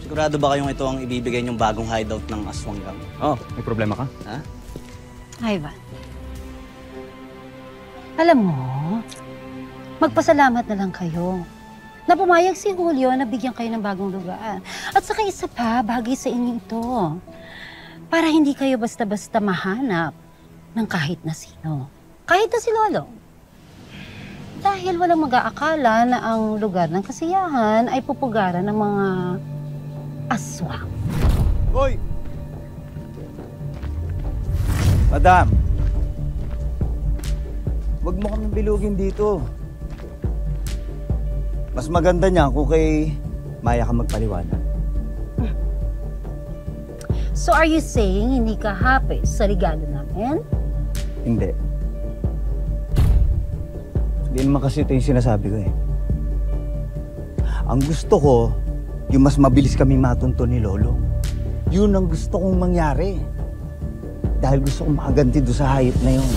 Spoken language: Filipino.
Sigurado ba kayong ito ang ibibigay niyong bagong hideout ng Aswang Gang? Oh, may problema ka? Ha? Ivan, alam mo, magpasalamat na lang kayo na pumayag si Julio na bigyan kayo ng bagong lugar. At saka isa pa, bagay sa inyo ito. Para hindi kayo basta-basta mahanap ng kahit na sino. Kahit na si Lolo. Dahil walang mag-aakala na ang lugar ng kasiyahan ay pupugaran ng mga aswang. Hoy! Madam! Huwag mo kami bilugin dito. Mas maganda niya kung kay Maya ka magpaliwanag. So are you saying hindi ka happy sa regalo namin? Hindi. Hindi naman kasi ito yung sinasabi ko eh. Ang gusto ko, yung mas mabilis kami matunto ni Lolo. Yun ang gusto kong mangyari. Dahil gusto kong makaganti doon sa hayop na yun.